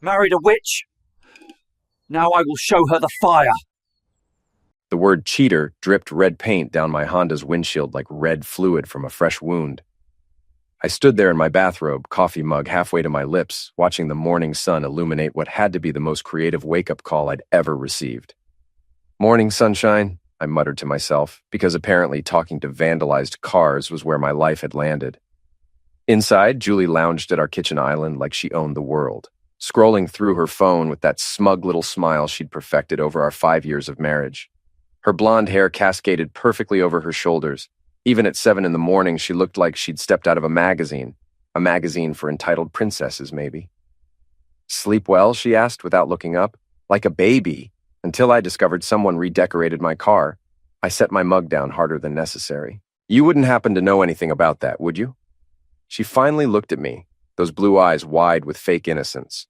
Married a witch? Now I will show her the fire. The word cheater dripped red paint down my Honda's windshield like red fluid from a fresh wound. I stood there in my bathrobe, coffee mug halfway to my lips, watching the morning sun illuminate what had to be the most creative wake-up call I'd ever received. Morning sunshine, I muttered to myself, because apparently talking to vandalized cars was where my life had landed. Inside, Julie lounged at our kitchen island like she owned the world, scrolling through her phone with that smug little smile she'd perfected over our 5 years of marriage. Her blonde hair cascaded perfectly over her shoulders. Even at 7 in the morning, she looked like she'd stepped out of a magazine for entitled princesses, maybe. Sleep well, she asked without looking up. Like a baby, until I discovered someone redecorated my car. I set my mug down harder than necessary. You wouldn't happen to know anything about that, would you? She finally looked at me, those blue eyes wide with fake innocence.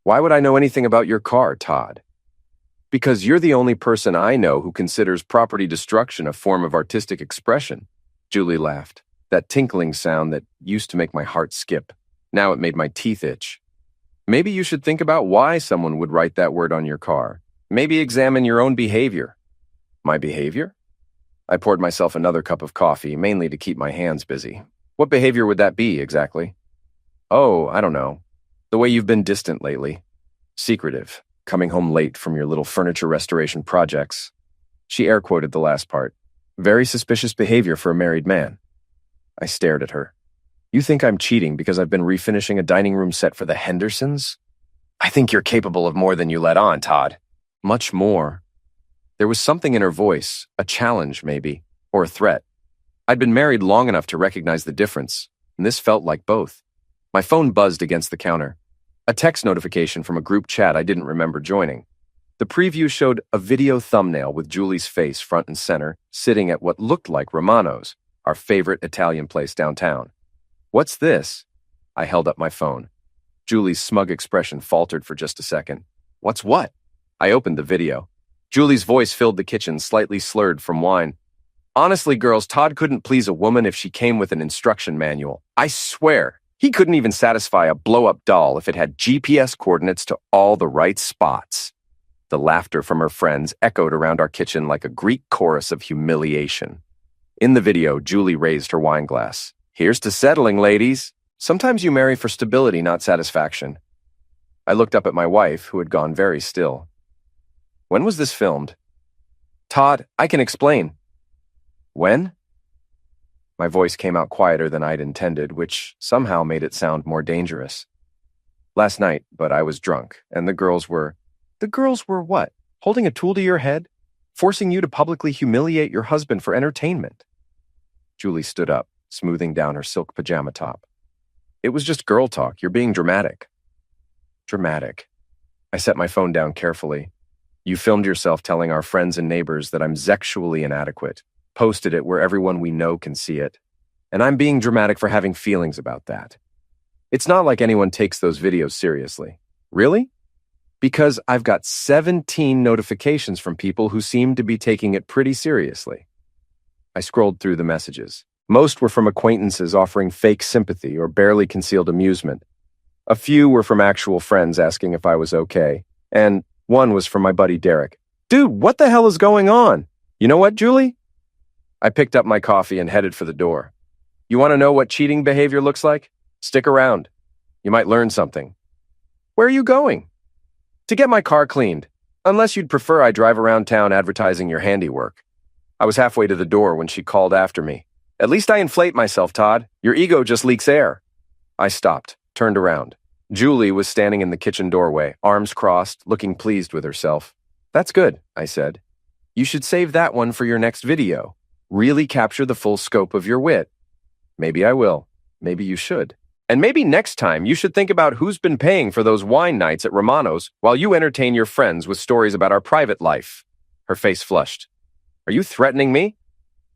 Why would I know anything about your car, Todd? Because you're the only person I know who considers property destruction a form of artistic expression. Julie laughed, that tinkling sound that used to make my heart skip. Now it made my teeth itch. Maybe you should think about why someone would write that word on your car. Maybe examine your own behavior. My behavior? I poured myself another cup of coffee, mainly to keep my hands busy. What behavior would that be, exactly? Oh, I don't know. The way you've been distant lately. Secretive. Coming home late from your little furniture restoration projects. She air quoted the last part. Very suspicious behavior for a married man. I stared at her. You think I'm cheating because I've been refinishing a dining room set for the Hendersons? I think you're capable of more than you let on, Todd. Much more. There was something in her voice, a challenge maybe, or a threat. I'd been married long enough to recognize the difference, and this felt like both. My phone buzzed against the counter. A text notification from a group chat I didn't remember joining. The preview showed a video thumbnail with Julie's face front and center, sitting at what looked like Romano's, our favorite Italian place downtown. What's this? I held up my phone. Julie's smug expression faltered for just a second. What's what? I opened the video. Julie's voice filled the kitchen, slightly slurred from wine. Honestly, girls, Todd couldn't please a woman if she came with an instruction manual. I swear. He couldn't even satisfy a blow-up doll if it had GPS coordinates to all the right spots. The laughter from her friends echoed around our kitchen like a Greek chorus of humiliation. In the video, Julie raised her wine glass. Here's to settling, ladies. Sometimes you marry for stability, not satisfaction. I looked up at my wife, who had gone very still. When was this filmed? Todd, I can explain. When? My voice came out quieter than I'd intended, which somehow made it sound more dangerous. Last night, but I was drunk, and the girls were... The girls were what? Holding a tool to your head? Forcing you to publicly humiliate your husband for entertainment? Julie stood up, smoothing down her silk pajama top. It was just girl talk. You're being dramatic. Dramatic. I set my phone down carefully. You filmed yourself telling our friends and neighbors that I'm sexually inadequate. Posted it where everyone we know can see it. And I'm being dramatic for having feelings about that. It's not like anyone takes those videos seriously. Really? Because I've got 17 notifications from people who seem to be taking it pretty seriously. I scrolled through the messages. Most were from acquaintances offering fake sympathy or barely concealed amusement. A few were from actual friends asking if I was okay. And one was from my buddy Derek. Dude, what the hell is going on? You know what, Julie? I picked up my coffee and headed for the door. You want to know what cheating behavior looks like? Stick around. You might learn something. Where are you going? To get my car cleaned, unless you'd prefer I drive around town advertising your handiwork. I was halfway to the door when she called after me. At least I inflate myself, Todd. Your ego just leaks air. I stopped, turned around. Julie was standing in the kitchen doorway, arms crossed, looking pleased with herself. That's good, I said. You should save that one for your next video. Really capture the full scope of your wit. Maybe I will. Maybe you should. And maybe next time you should think about who's been paying for those wine nights at Romano's while you entertain your friends with stories about our private life. Her face flushed. Are you threatening me?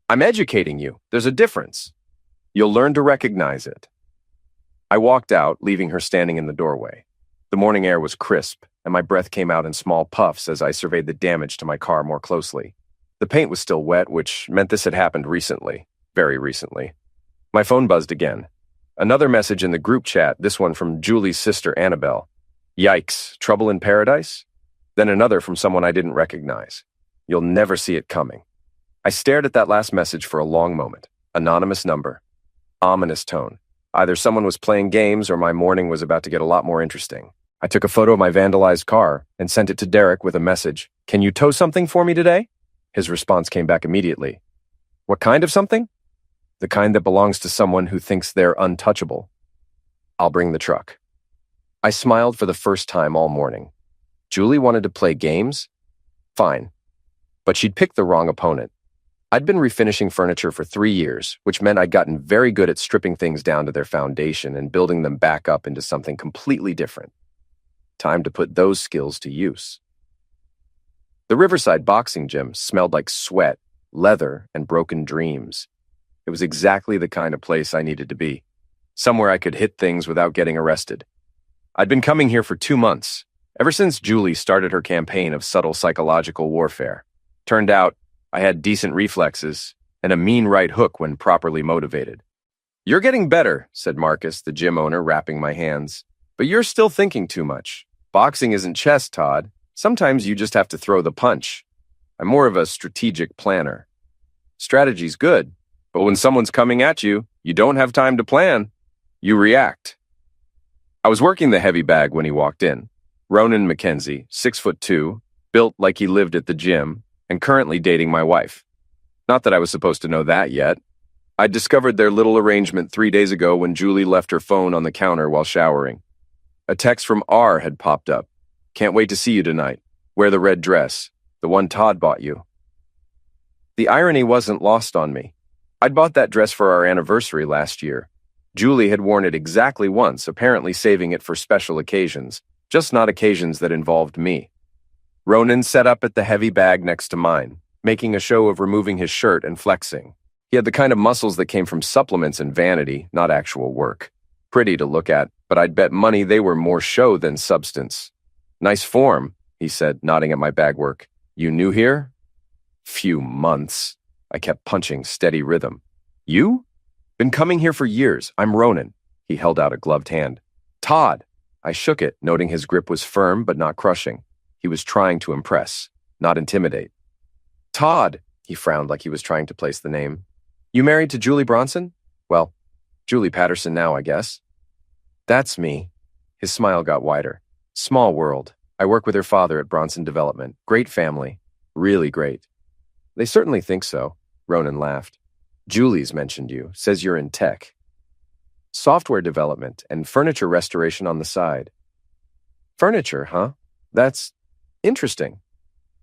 I'm educating you. There's a difference. You'll learn to recognize it. I walked out, leaving her standing in the doorway. The morning air was crisp, and my breath came out in small puffs as I surveyed the damage to my car more closely. The paint was still wet, which meant this had happened recently. Very recently. My phone buzzed again. Another message in the group chat, this one from Julie's sister, Annabelle. Yikes, trouble in paradise? Then another from someone I didn't recognize. You'll never see it coming. I stared at that last message for a long moment. Anonymous number. Ominous tone. Either someone was playing games or my morning was about to get a lot more interesting. I took a photo of my vandalized car and sent it to Derek with a message. Can you tow something for me today? His response came back immediately. What kind of something? The kind that belongs to someone who thinks they're untouchable. I'll bring the truck. I smiled for the first time all morning. Julie wanted to play games? Fine. But she'd picked the wrong opponent. I'd been refinishing furniture for 3 years, which meant I'd gotten very good at stripping things down to their foundation and building them back up into something completely different. Time to put those skills to use. The Riverside boxing gym smelled like sweat, leather, and broken dreams. It was exactly the kind of place I needed to be. Somewhere I could hit things without getting arrested. I'd been coming here for 2 months, ever since Julie started her campaign of subtle psychological warfare. Turned out, I had decent reflexes and a mean right hook when properly motivated. You're getting better, said Marcus, the gym owner, wrapping my hands. But you're still thinking too much. Boxing isn't chess, Todd. Sometimes you just have to throw the punch. I'm more of a strategic planner. Strategy's good, but when someone's coming at you, you don't have time to plan. You react. I was working the heavy bag when he walked in. Ronan McKenzie, 6'2", built like he lived at the gym, and currently dating my wife. Not that I was supposed to know that yet. I'd discovered their little arrangement 3 days ago when Julie left her phone on the counter while showering. A text from R had popped up. Can't wait to see you tonight. Wear the red dress, the one Todd bought you. The irony wasn't lost on me. I'd bought that dress for our anniversary last year. Julie had worn it exactly once, apparently saving it for special occasions, just not occasions that involved me. Ronan sat up at the heavy bag next to mine, making a show of removing his shirt and flexing. He had the kind of muscles that came from supplements and vanity, not actual work. Pretty to look at, but I'd bet money they were more show than substance. Nice form, he said, nodding at my bag work. You new here? Few months. I kept punching steady rhythm. You? Been coming here for years. I'm Ronan. He held out a gloved hand. Todd. I shook it, noting his grip was firm but not crushing. He was trying to impress, not intimidate. Todd, he frowned like he was trying to place the name. You married to Julie Bronson? Well, Julie Patterson now, I guess. That's me. His smile got wider. Small world. I work with her father at Bronson Development. Great family. Really great. They certainly think so, Ronan laughed. Julie's mentioned you, says you're in tech. Software development and furniture restoration on the side. Furniture, huh? That's interesting.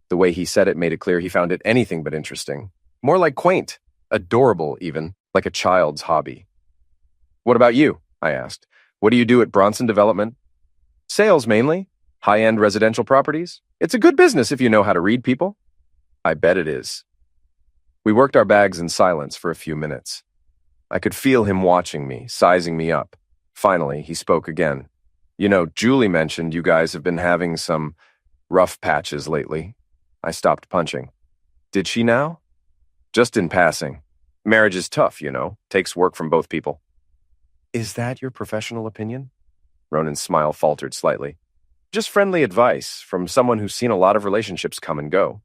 The way he said it made it clear he found it anything but interesting. More like quaint, adorable even, like a child's hobby. What about you? I asked. What do you do at Bronson Development? Sales mainly. High-end residential properties. It's a good business if you know how to read people. I bet it is. We worked our bags in silence for a few minutes. I could feel him watching me, sizing me up. Finally, he spoke again. You know, Julie mentioned you guys have been having some rough patches lately. I stopped punching. Did she now? Just in passing. Marriage is tough, you know. Takes work from both people. Is that your professional opinion? Ronan's smile faltered slightly. Just friendly advice from someone who's seen a lot of relationships come and go.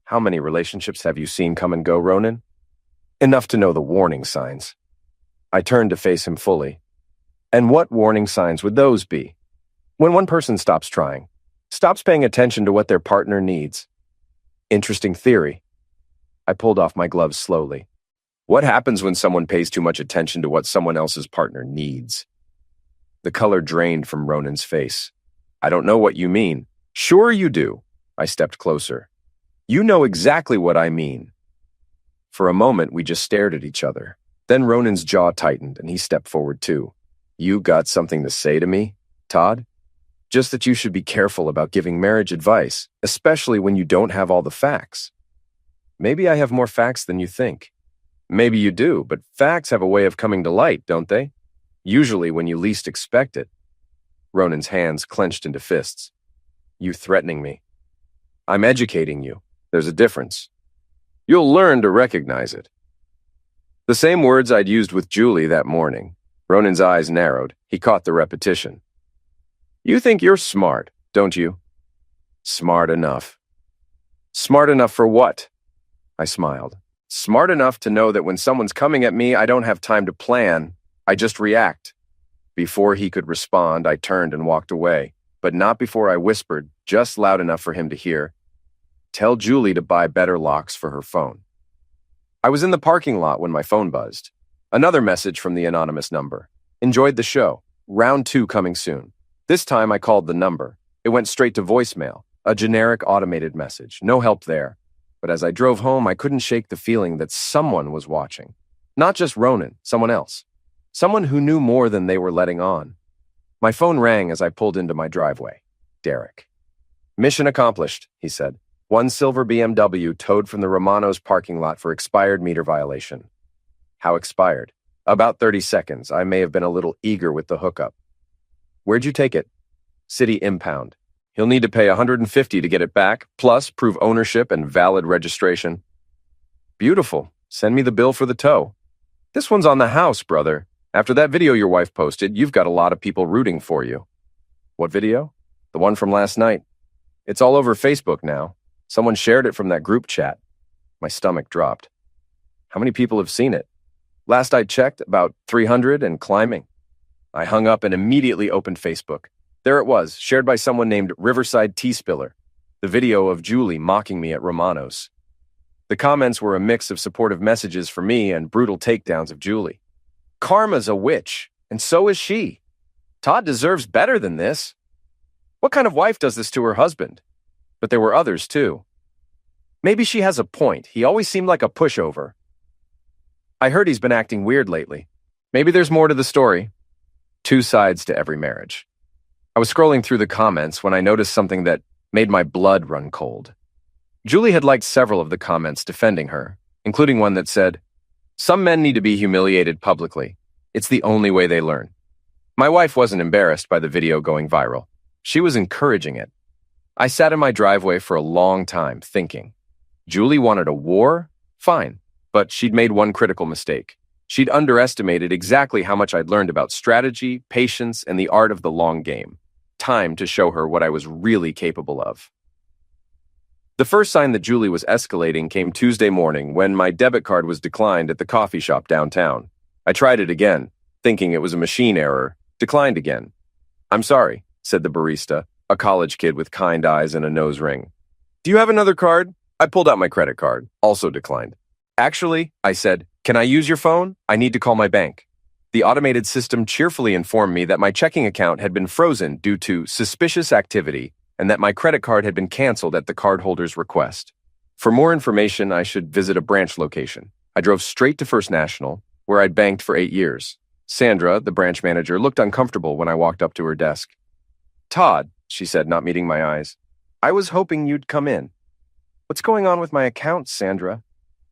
How many relationships have you seen come and go, Ronan? Enough to know the warning signs. I turned to face him fully. And what warning signs would those be? When one person stops trying, stops paying attention to what their partner needs. Interesting theory. I pulled off my gloves slowly. What happens when someone pays too much attention to what someone else's partner needs? The color drained from Ronan's face. I don't know what you mean. Sure you do. I stepped closer. You know exactly what I mean. For a moment, we just stared at each other. Then Ronan's jaw tightened and he stepped forward too. You got something to say to me, Todd? Just that you should be careful about giving marriage advice, especially when you don't have all the facts. Maybe I have more facts than you think. Maybe you do, but facts have a way of coming to light, don't they? Usually when you least expect it. Ronan's hands clenched into fists. You threatening me. I'm educating you. There's a difference. You'll learn to recognize it. The same words I'd used with Julie that morning. Ronan's eyes narrowed. He caught the repetition. You think you're smart, don't you? Smart enough. Smart enough for what? I smiled. Smart enough to know that when someone's coming at me, I don't have time to plan. I just react. Before he could respond, I turned and walked away, but not before I whispered, just loud enough for him to hear, "Tell Julie to buy better locks for her phone." I was in the parking lot when my phone buzzed. Another message from the anonymous number. Enjoyed the show. Round 2 coming soon. This time I called the number. It went straight to voicemail, a generic automated message. No help there. But as I drove home, I couldn't shake the feeling that someone was watching. Not just Ronan, someone else. Someone who knew more than they were letting on. My phone rang as I pulled into my driveway. Derek. "Mission accomplished," he said. "One silver BMW towed from the Romano's parking lot for expired meter violation." How expired? About 30 seconds. I may have been a little eager with the hookup. "Where'd you take it?" "City impound. He'll need to pay $150 to get it back, plus prove ownership and valid registration." "Beautiful. Send me the bill for the tow." "This one's on the house, brother. After that video your wife posted, you've got a lot of people rooting for you." "What video?" "The one from last night. It's all over Facebook now. Someone shared it from that group chat." My stomach dropped. "How many people have seen it?" "Last I checked, about 300 and climbing." I hung up and immediately opened Facebook. There it was, shared by someone named Riverside Tea Spiller, the video of Julie mocking me at Romano's. The comments were a mix of supportive messages for me and brutal takedowns of Julie. "Karma's a witch, and so is she. Todd deserves better than this. What kind of wife does this to her husband?" But there were others, too. "Maybe she has a point. He always seemed like a pushover. I heard he's been acting weird lately. Maybe there's more to the story." Two sides to every marriage. I was scrolling through the comments when I noticed something that made my blood run cold. Julie had liked several of the comments defending her, including one that said, "Some men need to be humiliated publicly. It's the only way they learn." My wife wasn't embarrassed by the video going viral. She was encouraging it. I sat in my driveway for a long time thinking, Julie wanted a war? Fine. But she'd made one critical mistake. She'd underestimated exactly how much I'd learned about strategy, patience, and the art of the long game. Time to show her what I was really capable of. The first sign that Julie was escalating came Tuesday morning when my debit card was declined at the coffee shop downtown. I tried it again, thinking it was a machine error. Declined again. "I'm sorry," said the barista, a college kid with kind eyes and a nose ring. "Do you have another card?" I pulled out my credit card. Also declined. "Actually," I said, "can I use your phone? I need to call my bank." The automated system cheerfully informed me that my checking account had been frozen due to suspicious activity and that my credit card had been canceled at the cardholder's request. For more information, I should visit a branch location. I drove straight to First National, where I'd banked for 8 years. Sandra, the branch manager, looked uncomfortable when I walked up to her desk. "Todd," she said, not meeting my eyes, "I was hoping you'd come in." "What's going on with my account, Sandra?"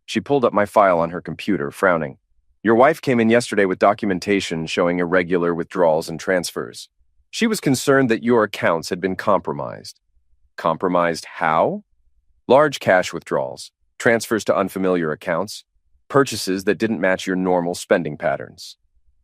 She pulled up my file on her computer, frowning. "Your wife came in yesterday with documentation showing irregular withdrawals and transfers. She was concerned that your accounts had been compromised." "Compromised how?" "Large cash withdrawals, transfers to unfamiliar accounts, purchases that didn't match your normal spending patterns."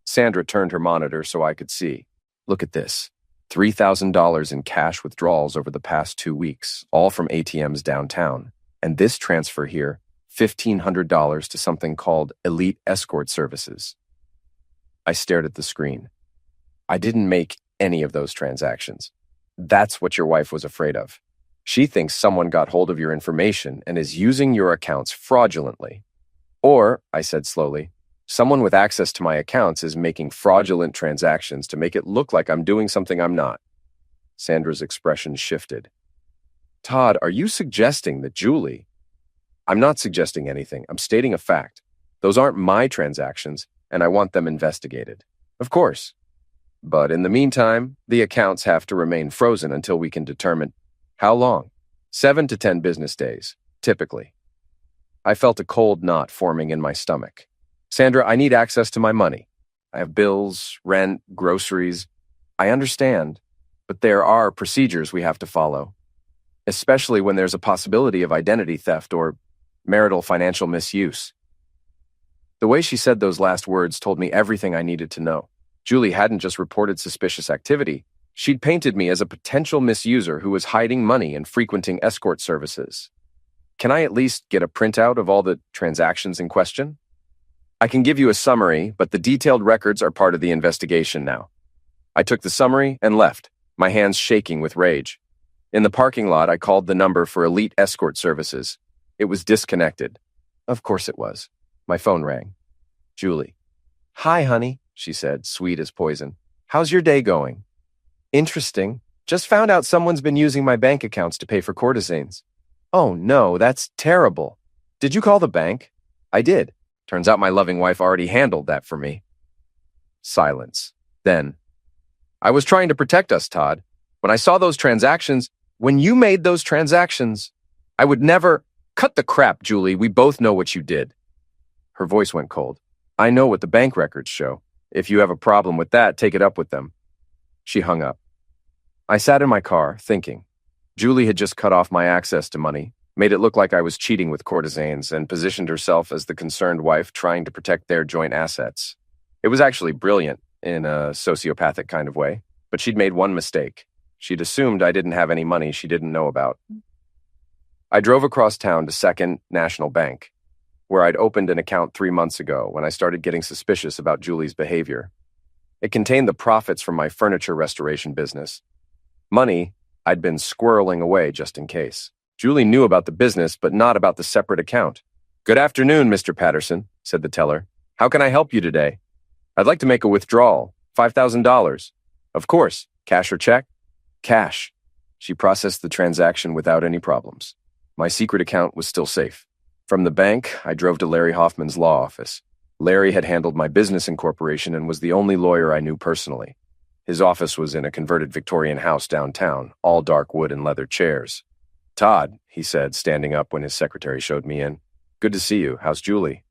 Sandra turned her monitor so I could see. "Look at this. $3,000 in cash withdrawals over the past 2 weeks, all from ATMs downtown. And this transfer here, $1,500 to something called Elite Escort Services." I stared at the screen. I didn't make any of those transactions. That's what your wife was afraid of. She thinks someone got hold of your information and is using your accounts fraudulently. Or, I said slowly, someone with access to my accounts is making fraudulent transactions to make it look like I'm doing something I'm not. Sandra's expression shifted. "Todd, are you suggesting that Julie—" "I'm not suggesting anything. I'm stating a fact. Those aren't my transactions, and I want them investigated." "Of course. But in the meantime, the accounts have to remain frozen until we can determine—" "How long?" 7 to 10 business days, typically." I felt a cold knot forming in my stomach. "Sandra, I need access to my money. I have bills, rent, groceries. I understand, but there are procedures we have to follow, especially when there's a possibility of identity theft or marital financial misuse." The way she said those last words told me everything I needed to know. Julie hadn't just reported suspicious activity. She'd painted me as a potential misuser who was hiding money and frequenting escort services. Can I at least get a printout of all the transactions in question? I can give you a summary, but the detailed records are part of the investigation now. I took the summary and left, my hands shaking with rage. In the parking lot, I called the number for Elite Escort Services. It was disconnected. Of course it was. My phone rang. Julie. "Hi, honey," she said, sweet as poison. "How's your day going?" "Interesting. Just found out someone's been using my bank accounts to pay for courtesans." "Oh, no, that's terrible. Did you call the bank?" "I did. Turns out my loving wife already handled that for me." Silence. Then, "I was trying to protect us, Todd. When I saw those transactions, when you made those transactions, I would never—" "Cut the crap, Julie. We both know what you did." Her voice went cold. "I know what the bank records show. If you have a problem with that, take it up with them." She hung up. I sat in my car, thinking. Julie had just cut off my access to money, made it look like I was cheating with courtesans, and positioned herself as the concerned wife trying to protect their joint assets. It was actually brilliant, in a sociopathic kind of way, but she'd made one mistake. She'd assumed I didn't have any money she didn't know about. I drove across town to Second National Bank, where I'd opened an account 3 months ago when I started getting suspicious about Julie's behavior. It contained the profits from my furniture restoration business. Money I'd been squirreling away just in case. Julie knew about the business, but not about the separate account. "Good afternoon, Mr. Patterson," said the teller. "How can I help you today?" "I'd like to make a withdrawal. $5,000. "Of course. Cash or check?" "Cash." She processed the transaction without any problems. My secret account was still safe. From the bank, I drove to Larry Hoffman's law office. Larry had handled my business incorporation and was the only lawyer I knew personally. His office was in a converted Victorian house downtown, all dark wood and leather chairs. "Todd," he said, standing up when his secretary showed me in. "Good to see you. How's Julie?"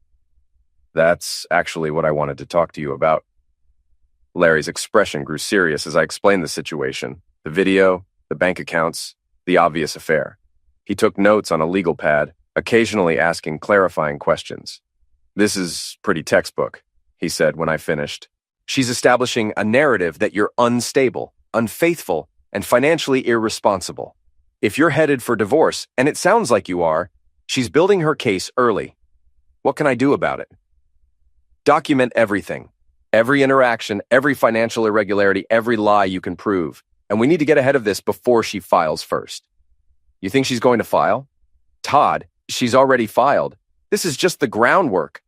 "That's actually what I wanted to talk to you about." Larry's expression grew serious as I explained the situation, the video, the bank accounts, the obvious affair. He took notes on a legal pad, occasionally asking clarifying questions. "This is pretty textbook," he said when I finished. "She's establishing a narrative that you're unstable, unfaithful, and financially irresponsible. If you're headed for divorce, and it sounds like you are, she's building her case early. What can I do about it?" "Document everything. Every interaction, every financial irregularity, every lie you can prove. And we need to get ahead of this before she files first." "You think she's going to file?" "Todd, she's already filed. This is just the groundwork."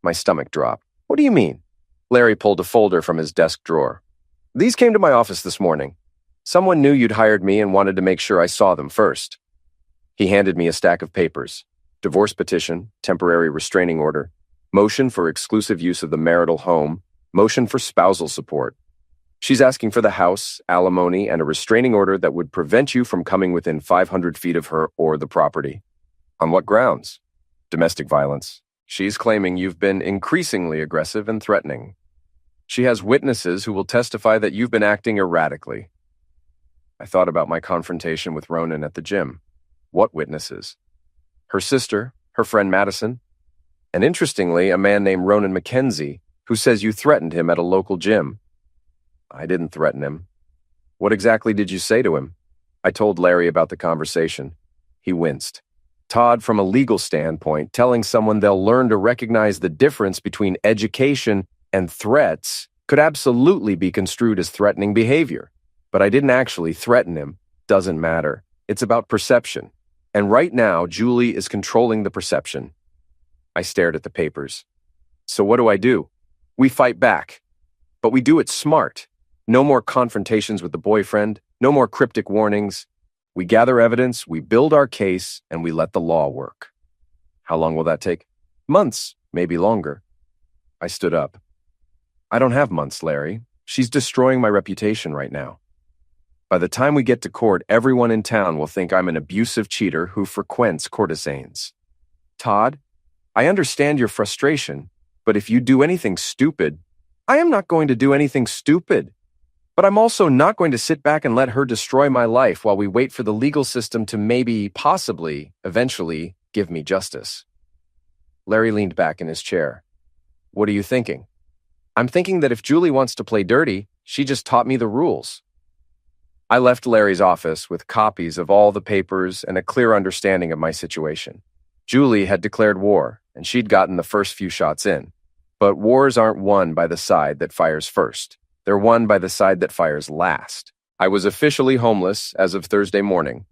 My stomach dropped. "What do you mean?" Larry pulled a folder from his desk drawer. "These came to my office this morning. Someone knew you'd hired me and wanted to make sure I saw them first." He handed me a stack of papers. Divorce petition, temporary restraining order, motion for exclusive use of the marital home, motion for spousal support. "She's asking for the house, alimony, and a restraining order that would prevent you from coming within 500 feet of her or the property." "On what grounds?" "Domestic violence. She's claiming you've been increasingly aggressive and threatening. She has witnesses who will testify that you've been acting erratically." I thought about my confrontation with Ronan at the gym. What witnesses? Her sister, her friend Madison, and interestingly, a man named Ronan McKenzie, who says you threatened him at a local gym. I didn't threaten him. "What exactly did you say to him?" I told Larry about the conversation. He winced. "Todd, from a legal standpoint, telling someone they'll learn to recognize the difference between education and threats could absolutely be construed as threatening behavior. But I didn't actually threaten him. Doesn't matter. It's about perception. And right now, Julie is controlling the perception." I stared at the papers. "So what do? We fight back. But we do it smart. No more confrontations with the boyfriend, no more cryptic warnings. We gather evidence, we build our case, and we let the law work." "How long will that take?" "Months, maybe longer." I stood up. "I don't have months, Larry. She's destroying my reputation right now. By the time we get to court, everyone in town will think I'm an abusive cheater who frequents courtesans." "Todd, I understand your frustration, but if you do anything stupid—" "I am not going to do anything stupid. But I'm also not going to sit back and let her destroy my life while we wait for the legal system to maybe, possibly, eventually, give me justice." Larry leaned back in his chair. "What are you thinking?" "I'm thinking that if Julie wants to play dirty, she just taught me the rules. I left Larry's office with copies of all the papers and a clear understanding of my situation. Julie had declared war, and she'd gotten the first few shots in. But wars aren't won by the side that fires first. They're won by the side that fires last. I was officially homeless as of Thursday morning.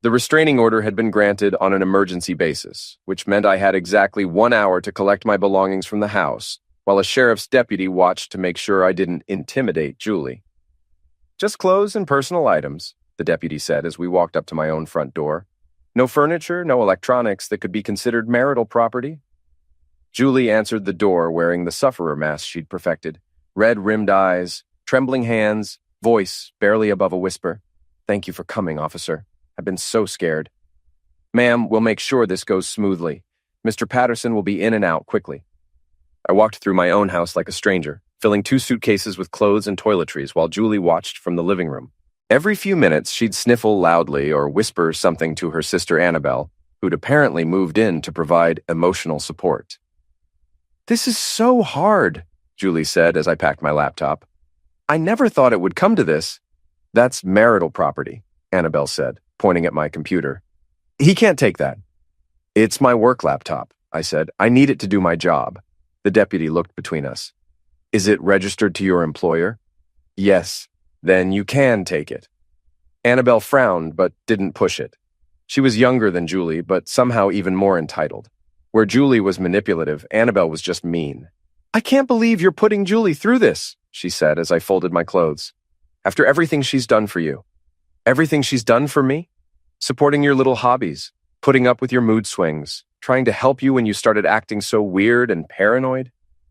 The restraining order had been granted on an emergency basis, which meant I had exactly 1 hour to collect my belongings from the house, while a sheriff's deputy watched to make sure I didn't intimidate Julie. "Just clothes and personal items," the deputy said as we walked up to my own front door. "No furniture, no electronics that could be considered marital property." Julie answered the door wearing the sufferer mask she'd perfected, red-rimmed eyes, trembling hands, voice barely above a whisper. "Thank you for coming, officer. I've been so scared." "Ma'am, we'll make sure this goes smoothly. Mr. Patterson will be in and out quickly." I walked through my own house like a stranger, filling 2 suitcases with clothes and toiletries while Julie watched from the living room. Every few minutes, she'd sniffle loudly or whisper something to her sister Annabelle, who'd apparently moved in to provide emotional support. "This is so hard," Julie said as I packed my laptop. "I never thought it would come to this." "That's marital property," Annabelle said, pointing at my computer. "He can't take that." "It's my work laptop," I said. "I need it to do my job." The deputy looked between us. "Is it registered to your employer?" "Yes." "Then you can take it." Annabelle frowned, but didn't push it. She was younger than Julie, but somehow even more entitled. Where Julie was manipulative, Annabelle was just mean. "I can't believe you're putting Julie through this," she said as I folded my clothes. "After everything she's done for you." "Everything she's done for me?" "Supporting your little hobbies, putting up with your mood swings, trying to help you when you started acting so weird and paranoid."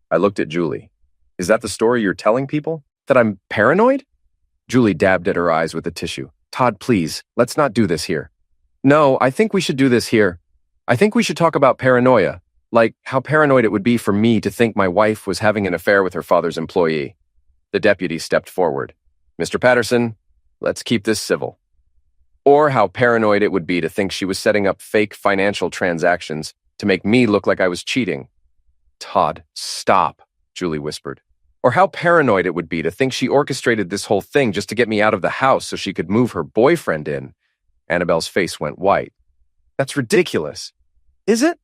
I looked at Julie. "Is that the story you're telling people? That I'm paranoid?" Julie dabbed at her eyes with a tissue. "Todd, please, let's not do this here." "No, I think we should do this here. I think we should talk about paranoia, like how paranoid it would be for me to think my wife was having an affair with her father's employee." The deputy stepped forward. "Mr. Patterson, let's keep this civil." "Or how paranoid it would be to think she was setting up fake financial transactions to make me look like I was cheating." "Todd, stop," Julie whispered. "Or how paranoid it would be to think she orchestrated this whole thing just to get me out of the house so she could move her boyfriend in." Annabelle's face went white. "That's ridiculous." "Is it?"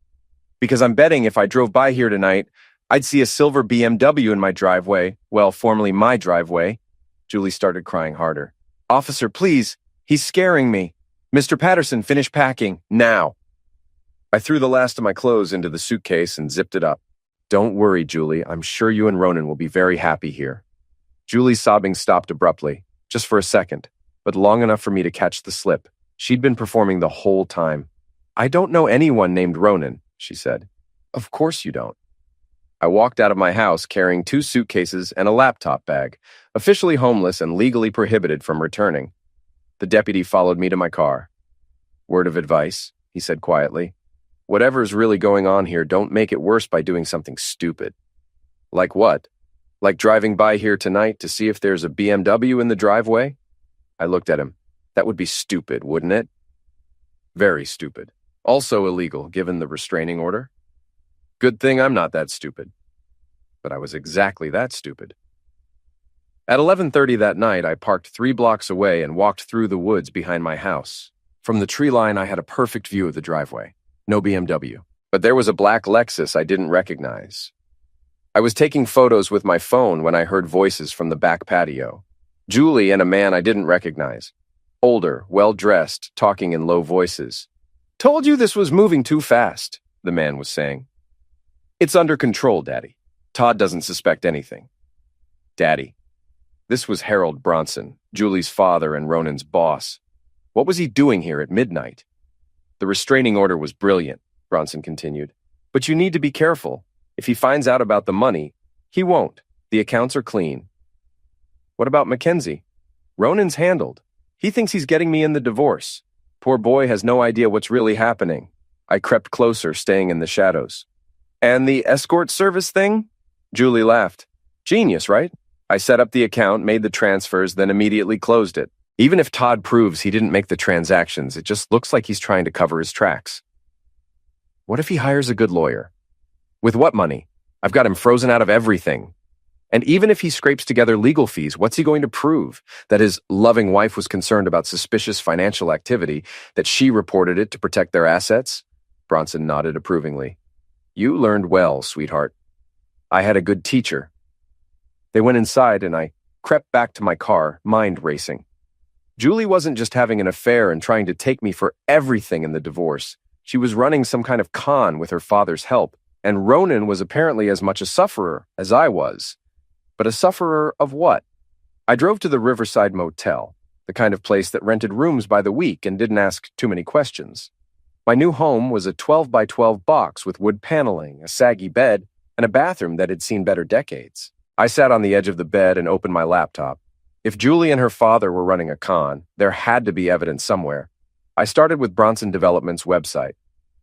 "Because I'm betting if I drove by here tonight, I'd see a silver BMW in my driveway, well, formerly my driveway." Julie started crying harder. "Officer, please, he's scaring me. Mr. Patterson, finish packing, now." I threw the last of my clothes into the suitcase and zipped it up. "Don't worry, Julie, I'm sure you and Ronan will be very happy here." Julie's sobbing stopped abruptly, just for a second, but long enough for me to catch the slip. She'd been performing the whole time. "I don't know anyone named Ronan," she said. "Of course you don't." I walked out of my house carrying 2 suitcases and a laptop bag, officially homeless and legally prohibited from returning. The deputy followed me to my car. "Word of advice," he said quietly. "Whatever's really going on here, don't make it worse by doing something stupid." "Like what? Like driving by here tonight to see if there's a BMW in the driveway?" I looked at him. "That would be stupid, wouldn't it?" "Very stupid. Also illegal, given the restraining order." "Good thing I'm not that stupid." But I was exactly that stupid. At 11:30 that night, I parked 3 blocks away and walked through the woods behind my house. From the tree line, I had a perfect view of the driveway. No BMW. But there was a black Lexus I didn't recognize. I was taking photos with my phone when I heard voices from the back patio. Julie and a man I didn't recognize. Older, well-dressed, talking in low voices. "Told you this was moving too fast," the man was saying. "It's under control, Daddy. Todd doesn't suspect anything." Daddy. This was Harold Bronson, Julie's father and Ronan's boss. What was he doing here at midnight? "The restraining order was brilliant," Bronson continued. "But you need to be careful. If he finds out about the money, he won't. The accounts are clean." "What about Mackenzie?" "Ronan's handled. He thinks he's getting me in the divorce. Poor boy has no idea what's really happening." I crept closer, staying in the shadows. "And the escort service thing?" Julie laughed. "Genius, right? I set up the account, made the transfers, then immediately closed it. Even if Todd proves he didn't make the transactions, it just looks like he's trying to cover his tracks." "What if he hires a good lawyer?" "With what money? I've got him frozen out of everything." And even if he scrapes together legal fees, what's he going to prove? That his loving wife was concerned about suspicious financial activity, that she reported it to protect their assets? Bronson nodded approvingly. You learned well, sweetheart. I had a good teacher. They went inside and I crept back to my car, mind racing. Julie wasn't just having an affair and trying to take me for everything in the divorce. She was running some kind of con with her father's help, and Ronan was apparently as much a sufferer as I was. But a sufferer of what? I drove to the Riverside Motel, the kind of place that rented rooms by the week and didn't ask too many questions. My new home was a 12 by 12 box with wood paneling, a saggy bed, and a bathroom that had seen better decades. I sat on the edge of the bed and opened my laptop. If Julie and her father were running a con, there had to be evidence somewhere. I started with Bronson Development's website.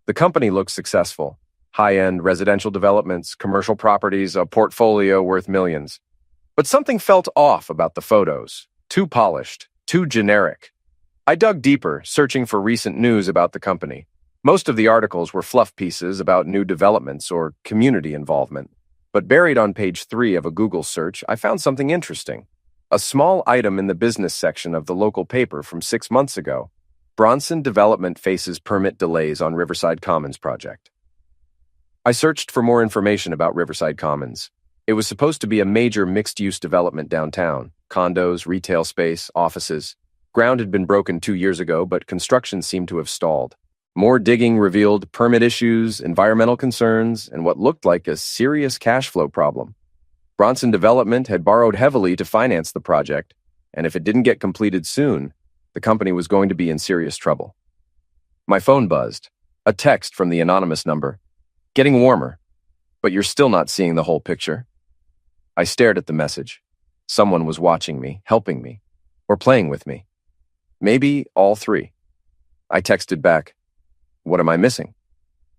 The company looked successful. High-end residential developments, commercial properties, a portfolio worth millions. But something felt off about the photos. Too polished, too generic. I dug deeper, searching for recent news about the company. Most of the articles were fluff pieces about new developments or community involvement. But buried on page 3 of a Google search, I found something interesting. A small item in the business section of the local paper from 6 months ago. Bronson Development faces permit delays on Riverside Commons project. I searched for more information about Riverside Commons. It was supposed to be a major mixed-use development downtown. Condos, retail space, offices. Ground had been broken 2 years ago, but construction seemed to have stalled. More digging revealed permit issues, environmental concerns, and what looked like a serious cash flow problem. Bronson Development had borrowed heavily to finance the project, and if it didn't get completed soon, the company was going to be in serious trouble. My phone buzzed. A text from the anonymous number. Getting warmer, but you're still not seeing the whole picture. I stared at the message. Someone was watching me, helping me, or playing with me. Maybe all three. I texted back, "What am I missing?"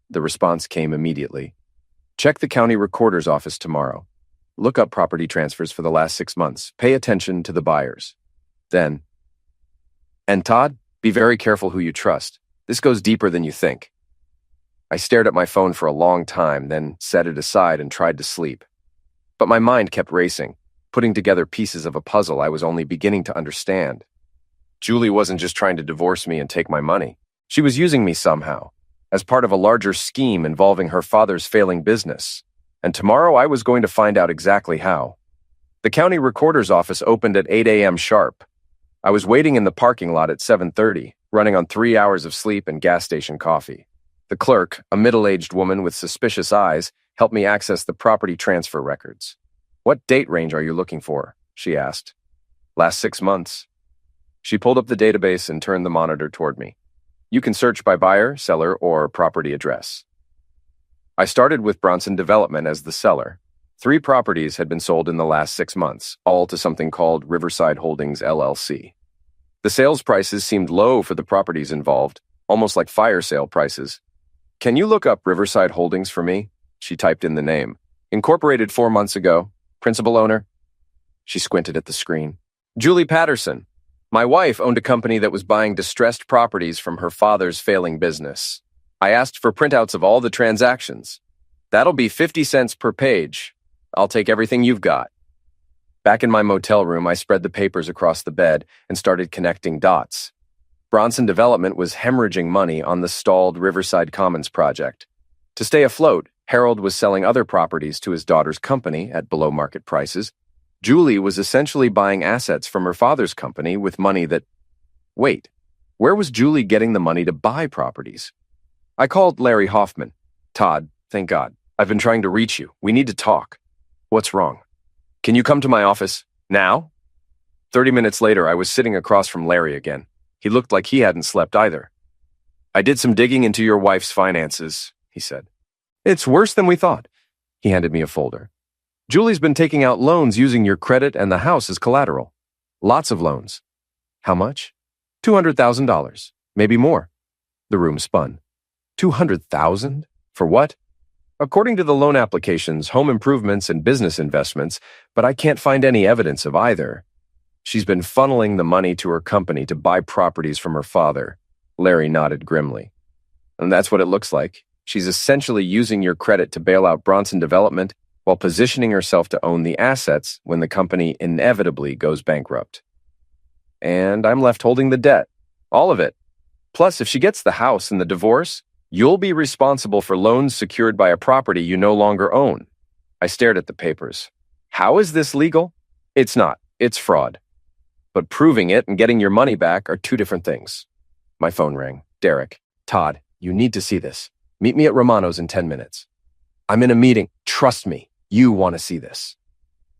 The response came immediately. "Check the county recorder's office tomorrow. Look up property transfers for the last 6 months. Pay attention to the buyers." Then, "And Todd, be very careful who you trust. This goes deeper than you think." I stared at my phone for a long time, then set it aside and tried to sleep. But my mind kept racing, putting together pieces of a puzzle I was only beginning to understand. Julie wasn't just trying to divorce me and take my money. She was using me somehow, as part of a larger scheme involving her father's failing business. And tomorrow I was going to find out exactly how. The county recorder's office opened at 8 a.m. sharp. I was waiting in the parking lot at 7:30, running on 3 hours of sleep and gas station coffee. The clerk, a middle-aged woman with suspicious eyes, helped me access the property transfer records. "What date range are you looking for?" she asked. "Last 6 months." She pulled up the database and turned the monitor toward me. "You can search by buyer, seller, or property address." I started with Bronson Development as the seller. 3 properties had been sold in the last 6 months, all to something called Riverside Holdings, LLC. The sales prices seemed low for the properties involved, almost like fire sale prices. "Can you look up Riverside Holdings for me?" She typed in the name. "Incorporated 4 months ago. Principal owner?" She squinted at the screen. "Julie Patterson. My wife owned a company that was buying distressed properties from her father's failing business. I asked for printouts of all the transactions. That'll be 50 cents per page. I'll take everything you've got." Back in my motel room, I spread the papers across the bed and started connecting dots. Bronson Development was hemorrhaging money on the stalled Riverside Commons project. To stay afloat, Harold was selling other properties to his daughter's company at below-market prices. Julie was essentially buying assets from her father's company with money that... Wait, where was Julie getting the money to buy properties? I called Larry Hoffman. "Todd, thank God. I've been trying to reach you. We need to talk." "What's wrong?" "Can you come to my office? Now?" 30 minutes later, I was sitting across from Larry again. He looked like he hadn't slept either. "I did some digging into your wife's finances," he said. "It's worse than we thought." He handed me a folder. "Julie's been taking out loans using your credit and the house as collateral. Lots of loans." "How much?" $200,000. Maybe more." The room spun. $200,000? For what? "According to the loan applications, home improvements and business investments, but I can't find any evidence of either. She's been funneling the money to her company to buy properties from her father." Larry nodded grimly. "And that's what it looks like. She's essentially using your credit to bail out Bronson Development while positioning herself to own the assets when the company inevitably goes bankrupt. And I'm left holding the debt. All of it. Plus, if she gets the house and the divorce, you'll be responsible for loans secured by a property you no longer own. I stared at the papers. How is this legal? It's not. It's fraud. But proving it and getting your money back are two different things. My phone rang. Derek. Todd, you need to see this. Meet me at Romano's in 10 minutes. I'm in a meeting. Trust me, you want to see this.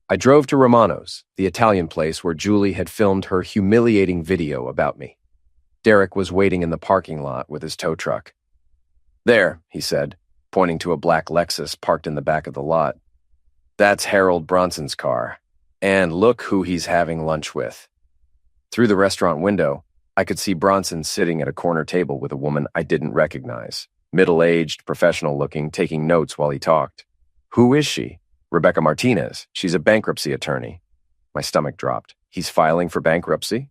I drove to Romano's, the Italian place where Julie had filmed her humiliating video about me. Derek was waiting in the parking lot with his tow truck. There, he said, pointing to a black Lexus parked in the back of the lot. That's Harold Bronson's car. And look who he's having lunch with. Through the restaurant window, I could see Bronson sitting at a corner table with a woman I didn't recognize, middle-aged, professional-looking, taking notes while he talked. Who is she? Rebecca Martinez. She's a bankruptcy attorney. My stomach dropped. He's filing for bankruptcy?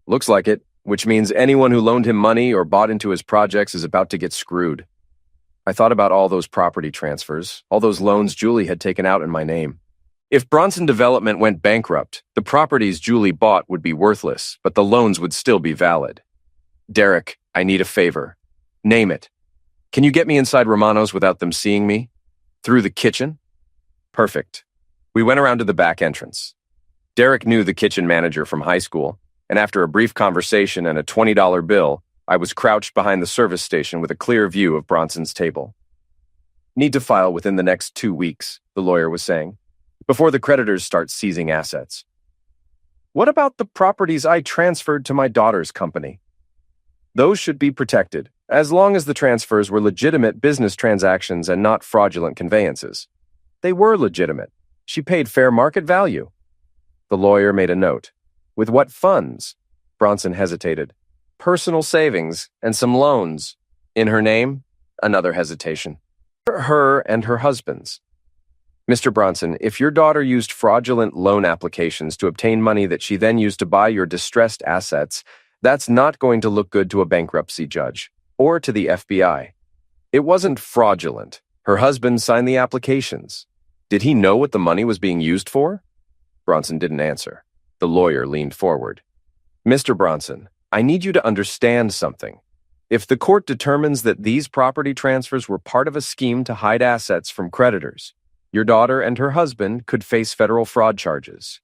Looks like it, which means anyone who loaned him money or bought into his projects is about to get screwed. I thought about all those property transfers, all those loans Julie had taken out in my name. If Bronson Development went bankrupt, the properties Julie bought would be worthless, but the loans would still be valid. Derek, I need a favor. Name it. Can you get me inside Romano's without them seeing me? Through the kitchen? Perfect. We went around to the back entrance. Derek knew the kitchen manager from high school, and after a brief conversation and a $20 bill, I was crouched behind the service station with a clear view of Bronson's table. Need to file within the next 2 weeks, the lawyer was saying, before the creditors start seizing assets. What about the properties I transferred to my daughter's company? Those should be protected, as long as the transfers were legitimate business transactions and not fraudulent conveyances. They were legitimate. She paid fair market value. The lawyer made a note. With what funds? Bronson hesitated. Personal savings and some loans. In her name? Another hesitation. Her and her husband's. Mr. Bronson, if your daughter used fraudulent loan applications to obtain money that she then used to buy your distressed assets, that's not going to look good to a bankruptcy judge or to the FBI. It wasn't fraudulent. Her husband signed the applications. Did he know what the money was being used for? Bronson didn't answer. The lawyer leaned forward. Mr. Bronson, I need you to understand something. If the court determines that these property transfers were part of a scheme to hide assets from creditors, your daughter and her husband could face federal fraud charges.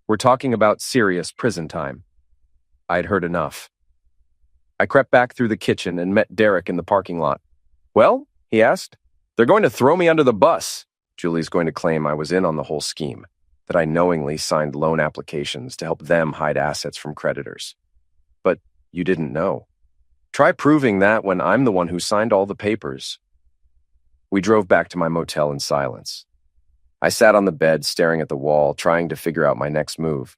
We're talking about serious prison time. I'd heard enough. I crept back through the kitchen and met Derek in the parking lot. Well, he asked. They're going to throw me under the bus. Julie's going to claim I was in on the whole scheme, that I knowingly signed loan applications to help them hide assets from creditors. But you didn't know. Try proving that when I'm the one who signed all the papers. We drove back to my motel in silence. I sat on the bed staring at the wall, trying to figure out my next move.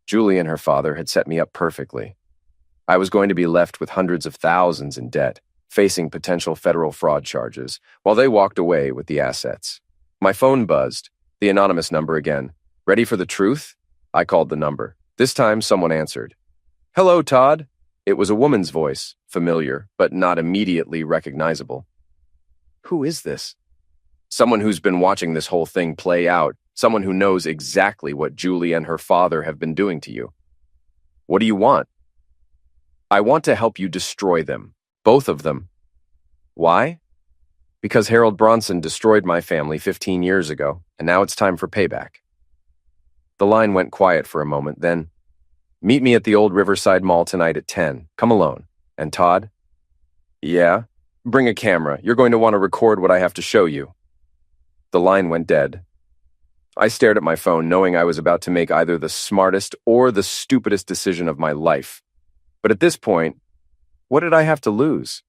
Julie and her father had set me up perfectly. I was going to be left with hundreds of thousands in debt, facing potential federal fraud charges, while they walked away with the assets. My phone buzzed, the anonymous number again. Ready for the truth? I called the number. This time, someone answered. Hello, Todd. It was a woman's voice, familiar, but not immediately recognizable. Who is this? Someone who's been watching this whole thing play out, someone who knows exactly what Julie and her father have been doing to you. What do you want? I want to help you destroy them, both of them. Why? Because Harold Bronson destroyed my family 15 years ago, and now it's time for payback. The line went quiet for a moment, then, meet me at the old Riverside Mall tonight at 10. Come alone. And Todd? Yeah? Bring a camera. You're going to want to record what I have to show you. The line went dead. I stared at my phone, knowing I was about to make either the smartest or the stupidest decision of my life. But at this point, what did I have to lose?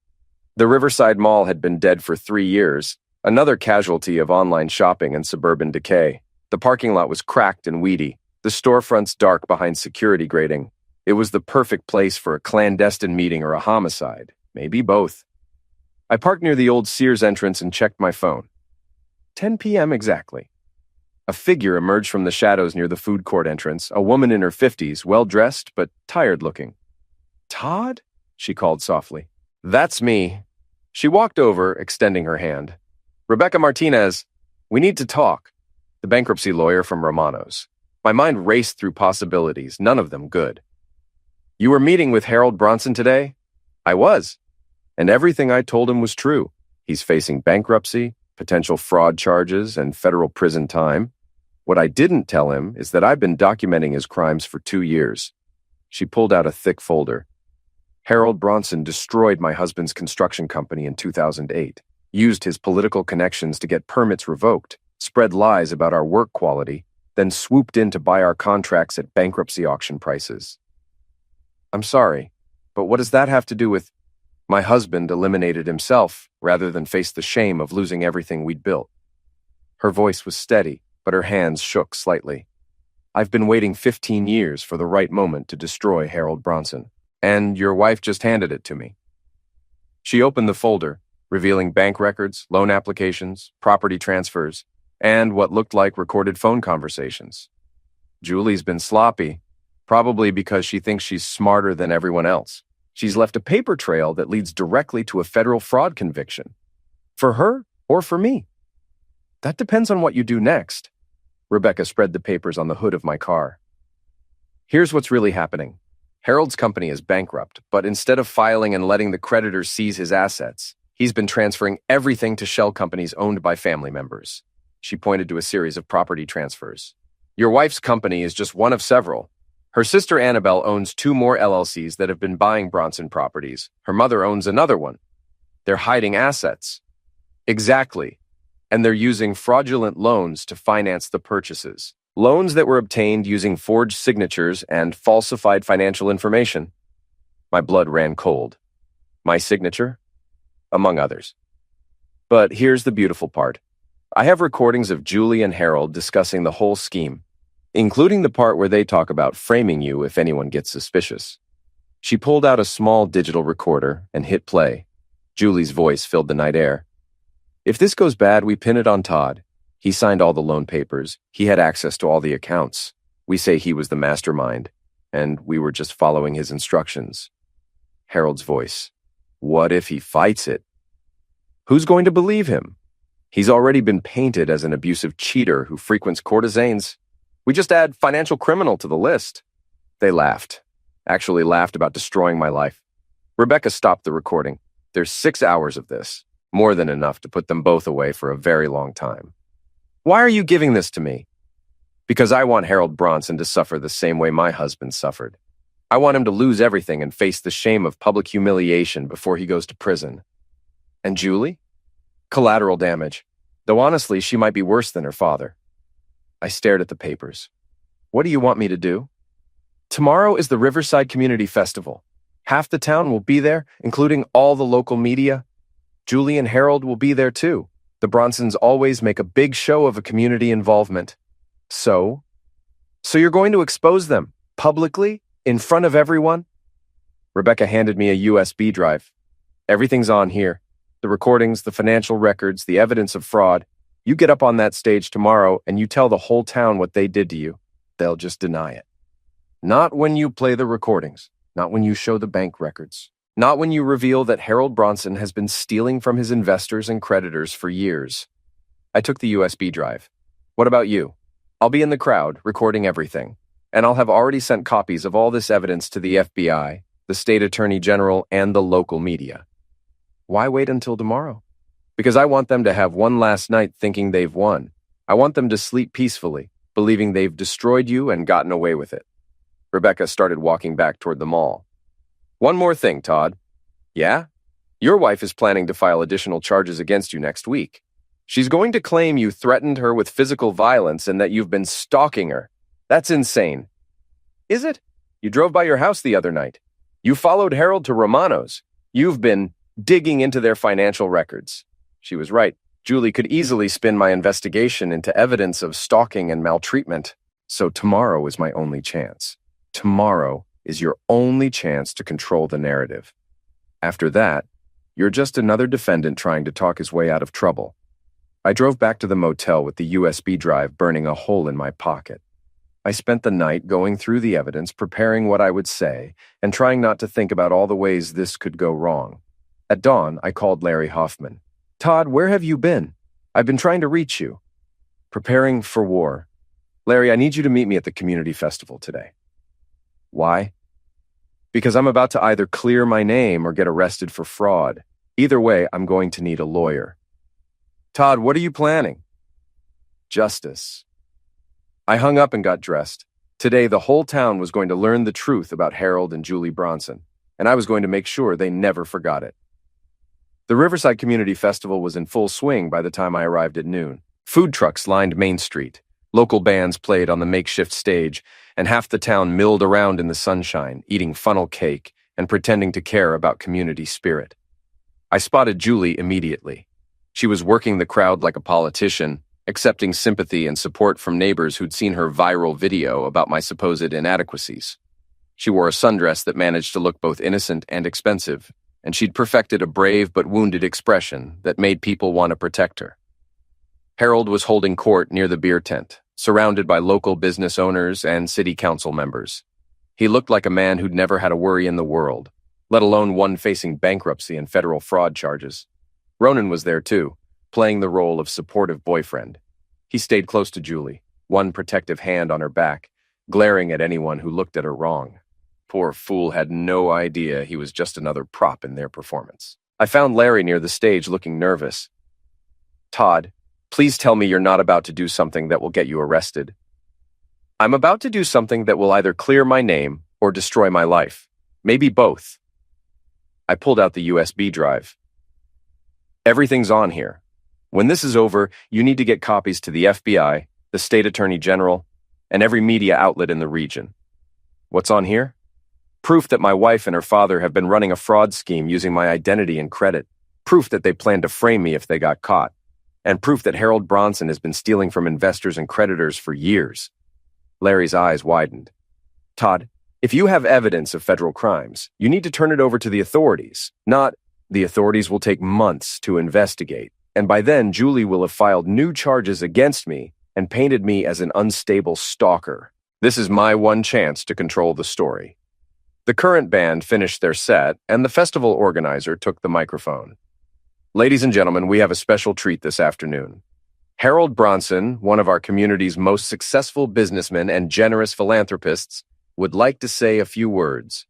The Riverside Mall had been dead for 3 years, another casualty of online shopping and suburban decay. The parking lot was cracked and weedy, the storefronts dark behind security grating. It was the perfect place for a clandestine meeting or a homicide, maybe both. I parked near the old Sears entrance and checked my phone. 10 p.m. exactly. A figure emerged from the shadows near the food court entrance, a woman in her 50s, well-dressed but tired-looking. Todd? She called softly. That's me. She walked over, extending her hand. Rebecca Martinez. We need to talk. The bankruptcy lawyer from Romano's. My mind raced through possibilities, none of them good. You were meeting with Harold Bronson today? I was. And everything I told him was true. He's facing bankruptcy, potential fraud charges, and federal prison time. What I didn't tell him is that I've been documenting his crimes for 2 years. She pulled out a thick folder. Harold Bronson destroyed my husband's construction company in 2008, used his political connections to get permits revoked, spread lies about our work quality, then swooped in to buy our contracts at bankruptcy auction prices. I'm sorry, but what does that have to do with... My husband eliminated himself rather than face the shame of losing everything we'd built. Her voice was steady, but her hands shook slightly. I've been waiting 15 years for the right moment to destroy Harold Bronson, and your wife just handed it to me. She opened the folder, revealing bank records, loan applications, property transfers, and what looked like recorded phone conversations. Julie's been sloppy, probably because she thinks she's smarter than everyone else. She's left a paper trail that leads directly to a federal fraud conviction. For her or for me? That depends on what you do next. Rebecca spread the papers on the hood of my car. Here's what's really happening. Harold's company is bankrupt, but instead of filing and letting the creditors seize his assets, he's been transferring everything to shell companies owned by family members. She pointed to a series of property transfers. Your wife's company is just one of several. Her sister Annabelle owns 2 more LLCs that have been buying Bronson properties. Her mother owns another one. They're hiding assets. Exactly. And they're using fraudulent loans to finance the purchases. Loans that were obtained using forged signatures and falsified financial information. My blood ran cold. My signature? Among others. But here's the beautiful part. I have recordings of Julie and Harold discussing the whole scheme, including the part where they talk about framing you if anyone gets suspicious. She pulled out a small digital recorder and hit play. Julie's voice filled the night air. If this goes bad, we pin it on Todd. He signed all the loan papers. He had access to all the accounts. We say he was the mastermind, and we were just following his instructions. Harold's voice. What if he fights it? Who's going to believe him? He's already been painted as an abusive cheater who frequents courtesans. We just add financial criminal to the list. They laughed. Actually laughed about destroying my life. Rebecca stopped the recording. There's 6 hours of this. More than enough to put them both away for a very long time. Why are you giving this to me? Because I want Harold Bronson to suffer the same way my husband suffered. I want him to lose everything and face the shame of public humiliation before he goes to prison. And Julie? Collateral damage. Though honestly, she might be worse than her father. I stared at the papers. What do you want me to do? Tomorrow is the Riverside Community Festival. Half the town will be there, including all the local media. Julie and Harold will be there too. The Bronsons always make a big show of a community involvement. So you're going to expose them, publicly, in front of everyone? Rebecca handed me a USB drive. Everything's on here. The recordings, the financial records, the evidence of fraud. You get up on that stage tomorrow and you tell the whole town what they did to you. They'll just deny it. Not when you play the recordings. Not when you show the bank records. Not when you reveal that Harold Bronson has been stealing from his investors and creditors for years. I took the USB drive. What about you? I'll be in the crowd, recording everything. And I'll have already sent copies of all this evidence to the FBI, the state attorney general, and the local media. Why wait until tomorrow? Because I want them to have one last night thinking they've won. I want them to sleep peacefully, believing they've destroyed you and gotten away with it. Rebecca started walking back toward the mall. One more thing, Todd. Yeah? Your wife is planning to file additional charges against you next week. She's going to claim you threatened her with physical violence and that you've been stalking her. That's insane. Is it? You drove by your house the other night. You followed Harold to Romano's. You've been digging into their financial records. She was right. Julie could easily spin my investigation into evidence of stalking and maltreatment. So tomorrow is my only chance. Tomorrow is your only chance to control the narrative. After that, you're just another defendant trying to talk his way out of trouble. I drove back to the motel with the USB drive burning a hole in my pocket. I spent the night going through the evidence, preparing what I would say, and trying not to think about all the ways this could go wrong. At dawn, I called Larry Hoffman. Todd, where have you been? I've been trying to reach you. Preparing for war. Larry, I need you to meet me at the community festival today. Why? Because I'm about to either clear my name or get arrested for fraud. Either way, I'm going to need a lawyer. Todd, what are you planning? Justice. I hung up and got dressed. Today, the whole town was going to learn the truth about Harold and Julie Bronson, and I was going to make sure they never forgot it. The Riverside Community Festival was in full swing by the time I arrived at noon. Food trucks lined Main Street. Local bands played on the makeshift stage, and half the town milled around in the sunshine, eating funnel cake and pretending to care about community spirit. I spotted Julie immediately. She was working the crowd like a politician, accepting sympathy and support from neighbors who'd seen her viral video about my supposed inadequacies. She wore a sundress that managed to look both innocent and expensive, and she'd perfected a brave but wounded expression that made people want to protect her. Harold was holding court near the beer tent, surrounded by local business owners and city council members. He looked like a man who'd never had a worry in the world, let alone one facing bankruptcy and federal fraud charges. Ronan was there too, playing the role of supportive boyfriend. He stayed close to Julie, one protective hand on her back, glaring at anyone who looked at her wrong. Poor fool had no idea he was just another prop in their performance. I found Larry near the stage looking nervous. Todd, please tell me you're not about to do something that will get you arrested. I'm about to do something that will either clear my name or destroy my life. Maybe both. I pulled out the USB drive. Everything's on here. When this is over, you need to get copies to the FBI, the State Attorney General, and every media outlet in the region. What's on here? Proof that my wife and her father have been running a fraud scheme using my identity and credit. Proof that they plan to frame me if they got caught. And proof that Harold Bronson has been stealing from investors and creditors for years. Larry's eyes widened. Todd, if you have evidence of federal crimes, you need to turn it over to the authorities. Not, the authorities will take months to investigate, and by then Julie will have filed new charges against me and painted me as an unstable stalker. This is my one chance to control the story. The current band finished their set, and the festival organizer took the microphone. Ladies and gentlemen, we have a special treat this afternoon. Harold Bronson, one of our community's most successful businessmen and generous philanthropists, would like to say a few words.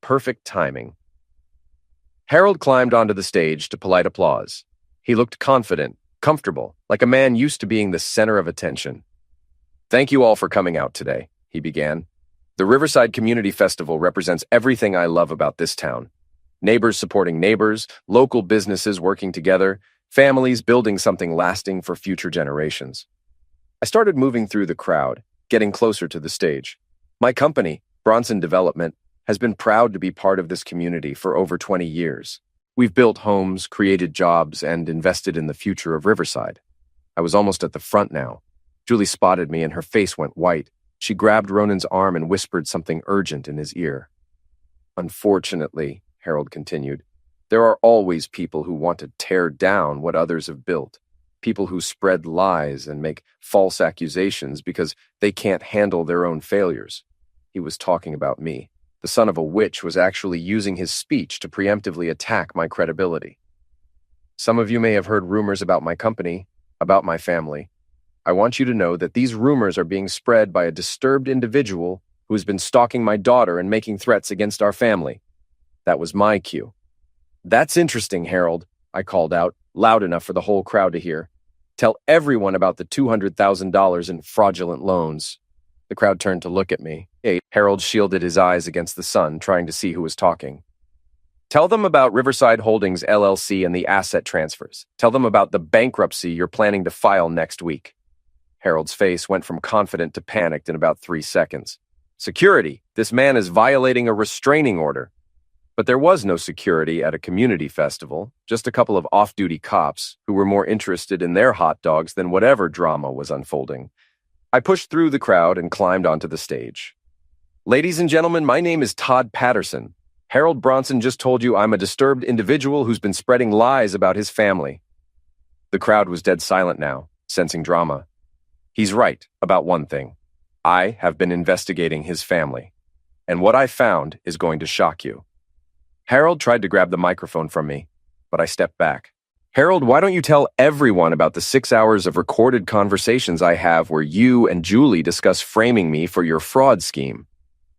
Perfect timing. Harold climbed onto the stage to polite applause. He looked confident, comfortable, like a man used to being the center of attention. Thank you all for coming out today, he began. The Riverside Community Festival represents everything I love about this town. Neighbors supporting neighbors, local businesses working together, families building something lasting for future generations. I started moving through the crowd, getting closer to the stage. My company, Bronson Development, has been proud to be part of this community for over 20 years. We've built homes, created jobs, and invested in the future of Riverside. I was almost at the front now. Julie spotted me and her face went white. She grabbed Ronan's arm and whispered something urgent in his ear. Unfortunately, Harold continued, there are always people who want to tear down what others have built. People who spread lies and make false accusations because they can't handle their own failures. He was talking about me. The son of a witch was actually using his speech to preemptively attack my credibility. Some of you may have heard rumors about my company, about my family. I want you to know that these rumors are being spread by a disturbed individual who has been stalking my daughter and making threats against our family. That was my cue. That's interesting, Harold, I called out, loud enough for the whole crowd to hear. Tell everyone about the $200,000 in fraudulent loans. The crowd turned to look at me. Harold shielded his eyes against the sun, trying to see who was talking. Tell them about Riverside Holdings LLC and the asset transfers. Tell them about the bankruptcy you're planning to file next week. Harold's face went from confident to panicked in about 3 seconds. Security! This man is violating a restraining order. But there was no security at a community festival, just a couple of off-duty cops who were more interested in their hot dogs than whatever drama was unfolding. I pushed through the crowd and climbed onto the stage. Ladies and gentlemen, my name is Todd Patterson. Harold Bronson just told you I'm a disturbed individual who's been spreading lies about his family. The crowd was dead silent now, sensing drama. He's right about one thing. I have been investigating his family, and what I found is going to shock you. Harold tried to grab the microphone from me, but I stepped back. Harold, why don't you tell everyone about the 6 hours of recorded conversations I have where you and Julie discuss framing me for your fraud scheme?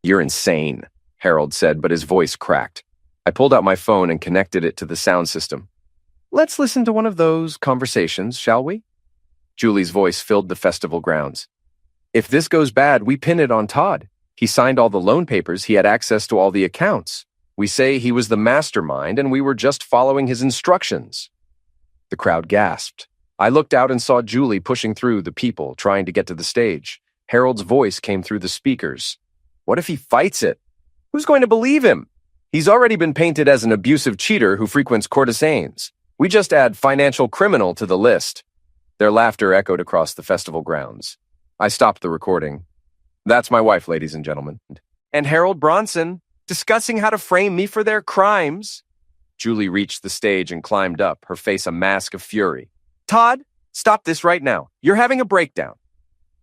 You're insane, Harold said, but his voice cracked. I pulled out my phone and connected it to the sound system. Let's listen to one of those conversations, shall we? Julie's voice filled the festival grounds. If this goes bad, we pin it on Todd. He signed all the loan papers, he had access to all the accounts. We say he was the mastermind and we were just following his instructions. The crowd gasped. I looked out and saw Julie pushing through the people, trying to get to the stage. Harold's voice came through the speakers. What if he fights it? Who's going to believe him? He's already been painted as an abusive cheater who frequents courtesans. We just add financial criminal to the list. Their laughter echoed across the festival grounds. I stopped the recording. That's my wife, ladies and gentlemen. And Harold Bronson, discussing how to frame me for their crimes. Julie reached the stage and climbed up, her face a mask of fury. Todd, stop this right now. You're having a breakdown.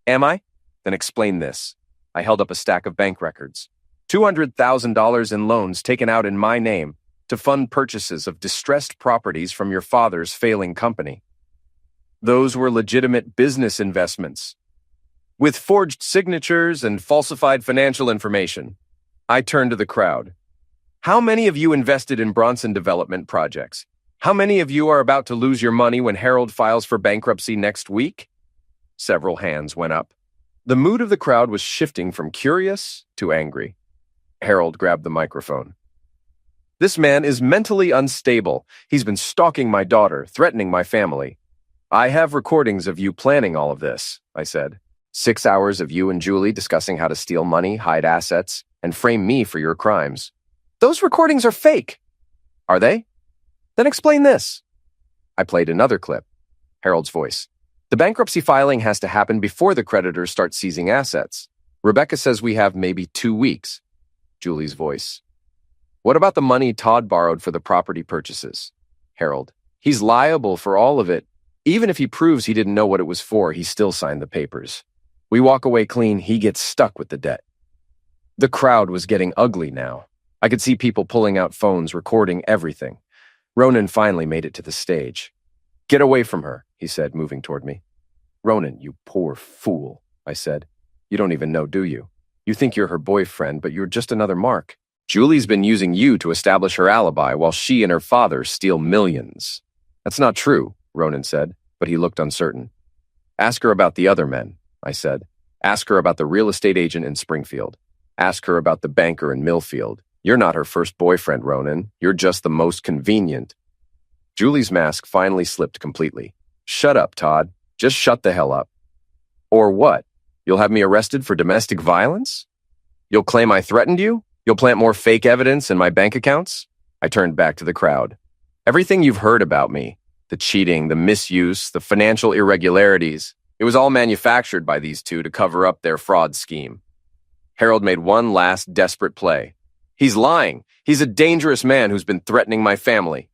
Am I? Then explain this. I held up a stack of bank records. $200,000 in loans taken out in my name to fund purchases of distressed properties from your father's failing company. Those were legitimate business investments. With forged signatures and falsified financial information, I turned to the crowd. How many of you invested in Bronson development projects? How many of you are about to lose your money when Harold files for bankruptcy next week? Several hands went up. The mood of the crowd was shifting from curious to angry. Harold grabbed the microphone. This man is mentally unstable. He's been stalking my daughter, threatening my family. I have recordings of you planning all of this, I said. 6 hours of you and Julie discussing how to steal money, hide assets, and frame me for your crimes. Those recordings are fake. Are they? Then explain this. I played another clip. Harold's voice. The bankruptcy filing has to happen before the creditors start seizing assets. Rebecca says we have maybe 2 weeks. Julie's voice. What about the money Todd borrowed for the property purchases? Harold. He's liable for all of it. Even if he proves he didn't know what it was for, he still signed the papers. We walk away clean, he gets stuck with the debt. The crowd was getting ugly now. I could see people pulling out phones, recording everything. Ronan finally made it to the stage. Get away from her, he said, moving toward me. Ronan, you poor fool, I said. You don't even know, do you? You think you're her boyfriend, but you're just another mark. Julie's been using you to establish her alibi while she and her father steal millions. That's not true, Ronan said, but he looked uncertain. Ask her about the other men, I said. Ask her about the real estate agent in Springfield. Ask her about the banker in Millfield. You're not her first boyfriend, Ronan. You're just the most convenient. Julie's mask finally slipped completely. Shut up, Todd. Just shut the hell up. Or what? You'll have me arrested for domestic violence? You'll claim I threatened you? You'll plant more fake evidence in my bank accounts? I turned back to the crowd. Everything you've heard about me, the cheating, the misuse, the financial irregularities, it was all manufactured by these two to cover up their fraud scheme. Harold made one last desperate play. He's lying. He's a dangerous man who's been threatening my family.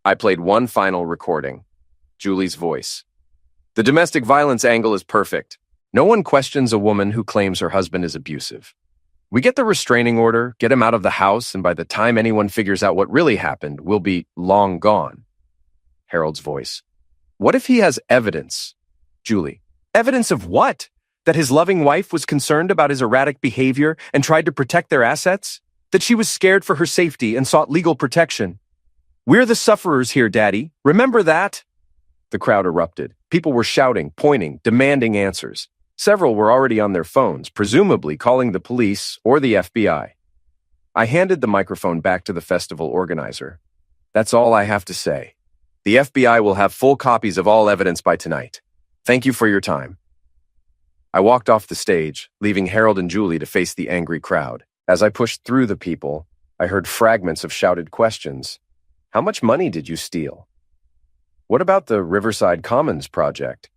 I played one final recording. Julie's voice. The domestic violence angle is perfect. No one questions a woman who claims her husband is abusive. We get the restraining order, get him out of the house, and by the time anyone figures out what really happened, we'll be long gone. Harold's voice. What if he has evidence? Julie. Evidence of what? That his loving wife was concerned about his erratic behavior and tried to protect their assets? That she was scared for her safety and sought legal protection? We're the sufferers here, Daddy. Remember that? The crowd erupted. People were shouting, pointing, demanding answers. Several were already on their phones, presumably calling the police or the FBI. I handed the microphone back to the festival organizer. That's all I have to say. The FBI will have full copies of all evidence by tonight. Thank you for your time. I walked off the stage, leaving Harold and Julie to face the angry crowd. As I pushed through the people, I heard fragments of shouted questions. How much money did you steal? What about the Riverside Commons project?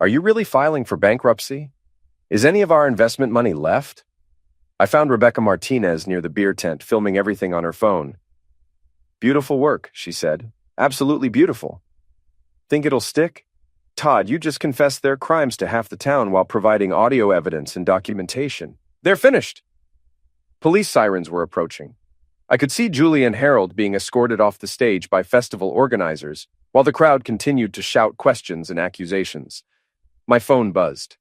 Are you really filing for bankruptcy? Is any of our investment money left? I found Rebecca Martinez near the beer tent filming everything on her phone. Beautiful work, she said. Absolutely beautiful. Think it'll stick? Todd, you just confessed their crimes to half the town while providing audio evidence and documentation. They're finished. Police sirens were approaching. I could see Julie and Harold being escorted off the stage by festival organizers, while the crowd continued to shout questions and accusations. My phone buzzed.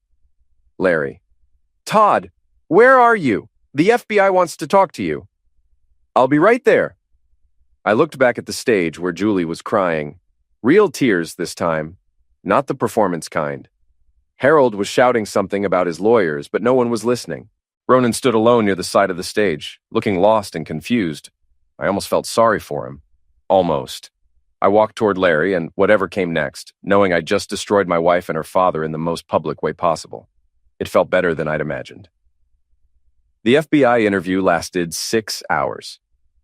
Larry. Todd, where are you? The FBI wants to talk to you. I'll be right there. I looked back at the stage where Julie was crying. Real tears this time, not the performance kind. Harold was shouting something about his lawyers, but no one was listening. Ronan stood alone near the side of the stage, looking lost and confused. I almost felt sorry for him. Almost. I walked toward Larry and whatever came next, knowing I'd just destroyed my wife and her father in the most public way possible. It felt better than I'd imagined. The FBI interview lasted 6 hours.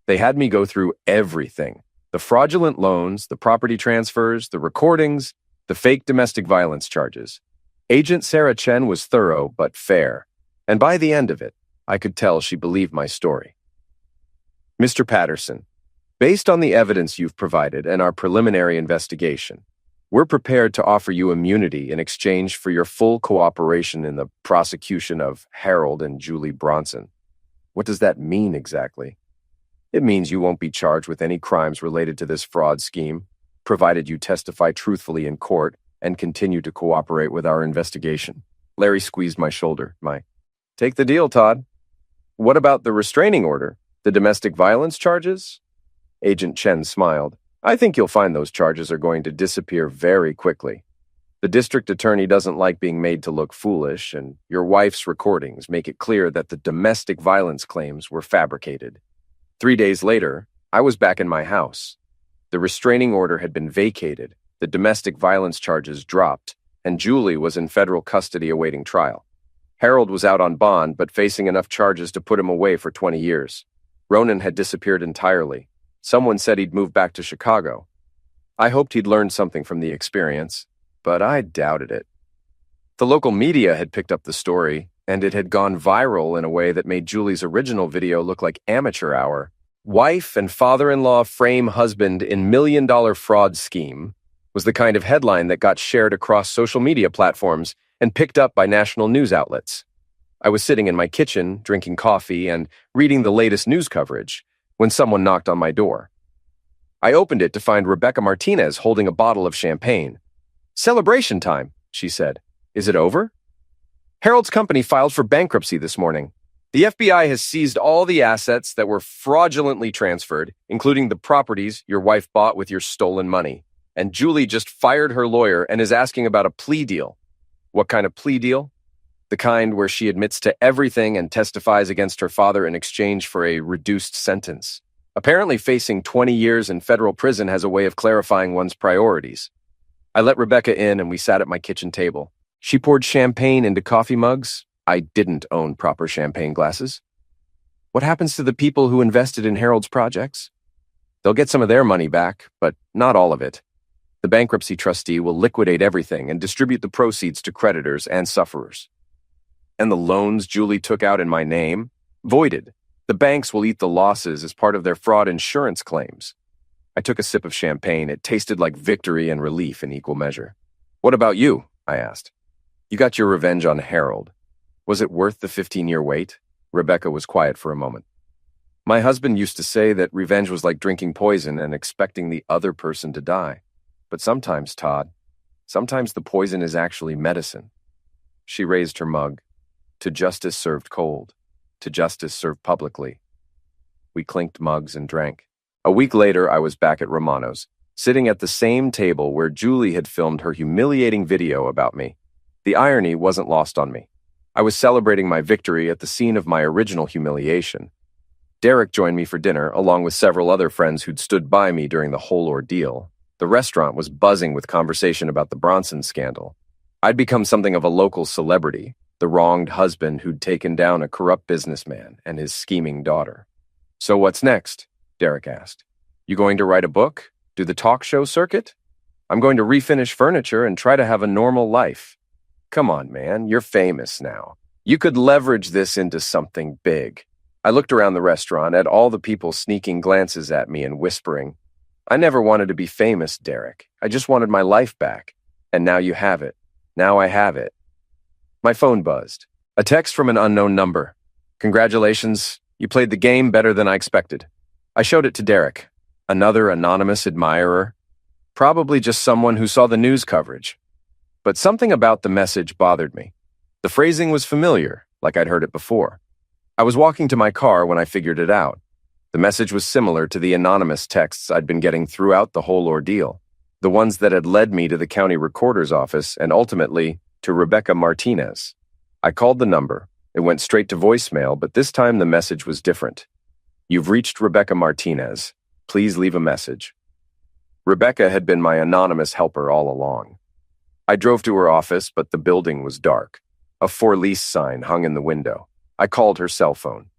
They had me go through everything. The fraudulent loans, the property transfers, the recordings, the fake domestic violence charges. Agent Sarah Chen was thorough but fair, and by the end of it, I could tell she believed my story. Mr. Patterson, based on the evidence you've provided and our preliminary investigation, we're prepared to offer you immunity in exchange for your full cooperation in the prosecution of Harold and Julie Bronson. What does that mean exactly? It means you won't be charged with any crimes related to this fraud scheme, provided you testify truthfully in court and continue to cooperate with our investigation. Larry squeezed my shoulder. Take the deal, Todd. What about the restraining order? The domestic violence charges? Agent Chen smiled. I think you'll find those charges are going to disappear very quickly. The district attorney doesn't like being made to look foolish, and your wife's recordings make it clear that the domestic violence claims were fabricated. 3 days later, I was back in my house. The restraining order had been vacated, the domestic violence charges dropped, and Julie was in federal custody awaiting trial. Harold was out on bond, but facing enough charges to put him away for 20 years. Ronan had disappeared entirely. Someone said he'd moved back to Chicago. I hoped he'd learned something from the experience, but I doubted it. The local media had picked up the story, and it had gone viral in a way that made Julie's original video look like amateur hour. Wife and father-in-law frame husband in million-dollar fraud scheme was the kind of headline that got shared across social media platforms and picked up by national news outlets. I was sitting in my kitchen, drinking coffee and reading the latest news coverage, when someone knocked on my door. I opened it to find Rebecca Martinez holding a bottle of champagne. Celebration time, she said. Is it over? Harold's company filed for bankruptcy this morning. The FBI has seized all the assets that were fraudulently transferred, including the properties your wife bought with your stolen money. And Julie just fired her lawyer and is asking about a plea deal. What kind of plea deal? The kind where she admits to everything and testifies against her father in exchange for a reduced sentence. Apparently, facing 20 years in federal prison has a way of clarifying one's priorities. I let Rebecca in and we sat at my kitchen table. She poured champagne into coffee mugs. I didn't own proper champagne glasses. What happens to the people who invested in Harold's projects? They'll get some of their money back, but not all of it. The bankruptcy trustee will liquidate everything and distribute the proceeds to creditors and sufferers. And the loans Julie took out in my name? Voided. The banks will eat the losses as part of their fraud insurance claims. I took a sip of champagne. It tasted like victory and relief in equal measure. What about you? I asked. You got your revenge on Harold. Was it worth the 15-year wait? Rebecca was quiet for a moment. My husband used to say that revenge was like drinking poison and expecting the other person to die. But sometimes, Todd, sometimes the poison is actually medicine. She raised her mug. To justice served cold. To justice served publicly. We clinked mugs and drank. A week later, I was back at Romano's, sitting at the same table where Julie had filmed her humiliating video about me. The irony wasn't lost on me. I was celebrating my victory at the scene of my original humiliation. Derek joined me for dinner, along with several other friends who'd stood by me during the whole ordeal. The restaurant was buzzing with conversation about the Bronson scandal. I'd become something of a local celebrity, the wronged husband who'd taken down a corrupt businessman and his scheming daughter. So what's next? Derek asked. You going to write a book? Do the talk show circuit? I'm going to refinish furniture and try to have a normal life. Come on, man, you're famous now. You could leverage this into something big. I looked around the restaurant at all the people sneaking glances at me and whispering, I never wanted to be famous, Derek. I just wanted my life back. And now you have it. Now I have it. My phone buzzed. A text from an unknown number. Congratulations, you played the game better than I expected. I showed it to Derek, another anonymous admirer, probably just someone who saw the news coverage. But something about the message bothered me. The phrasing was familiar, like I'd heard it before. I was walking to my car when I figured it out. The message was similar to the anonymous texts I'd been getting throughout the whole ordeal, the ones that had led me to the county recorder's office and ultimately to Rebecca Martinez. I called the number. It went straight to voicemail, but this time the message was different. You've reached Rebecca Martinez. Please leave a message. Rebecca had been my anonymous helper all along. I drove to her office, but the building was dark. A for lease sign hung in the window. I called her cell phone.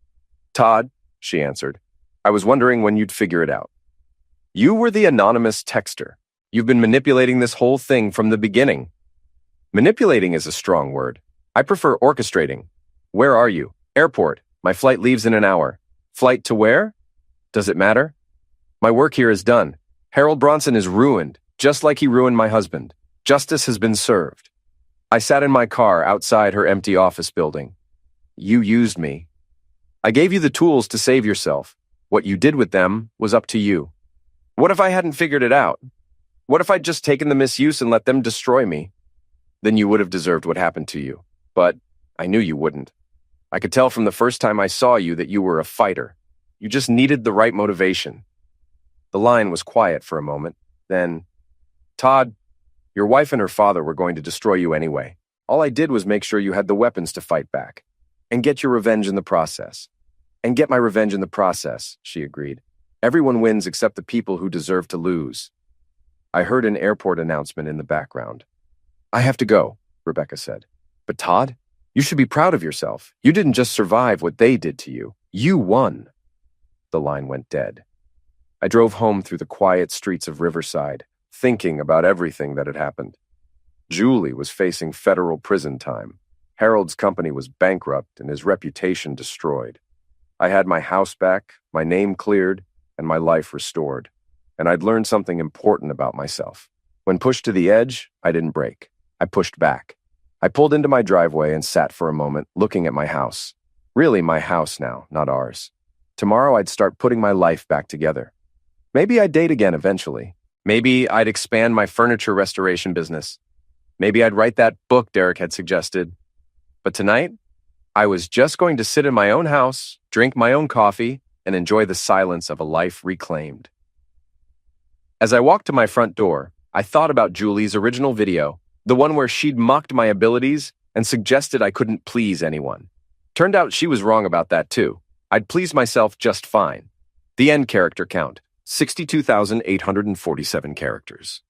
Todd, she answered. I was wondering when you'd figure it out. You were the anonymous texter. You've been manipulating this whole thing from the beginning. Manipulating is a strong word. I prefer orchestrating. Where are you? Airport. My flight leaves in an hour. Flight to where? Does it matter? My work here is done. Harold Bronson is ruined, just like he ruined my husband. Justice has been served. I sat in my car outside her empty office building. You used me. I gave you the tools to save yourself. What you did with them was up to you. What if I hadn't figured it out? What if I'd just taken the misuse and let them destroy me? Then you would have deserved what happened to you. But I knew you wouldn't. I could tell from the first time I saw you that you were a fighter. You just needed the right motivation. The line was quiet for a moment. Then, Todd, your wife and her father were going to destroy you anyway. All I did was make sure you had the weapons to fight back. And get your revenge in the process. And get my revenge in the process, she agreed. Everyone wins except the people who deserve to lose. I heard an airport announcement in the background. I have to go, Rebecca said. But Todd, you should be proud of yourself. You didn't just survive what they did to you. You won. The line went dead. I drove home through the quiet streets of Riverside, thinking about everything that had happened. Julie was facing federal prison time. Harold's company was bankrupt and his reputation destroyed. I had my house back, my name cleared, and my life restored. And I'd learned something important about myself. When pushed to the edge, I didn't break. I pushed back. I pulled into my driveway and sat for a moment, looking at my house. Really my house now, not ours. Tomorrow I'd start putting my life back together. Maybe I'd date again eventually. Maybe I'd expand my furniture restoration business. Maybe I'd write that book Derek had suggested. But tonight, I was just going to sit in my own house, drink my own coffee, and enjoy the silence of a life reclaimed. As I walked to my front door, I thought about Julie's original video, the one where she'd mocked my abilities and suggested I couldn't please anyone. Turned out she was wrong about that too. I'd please myself just fine. The end character count, 62,847 characters.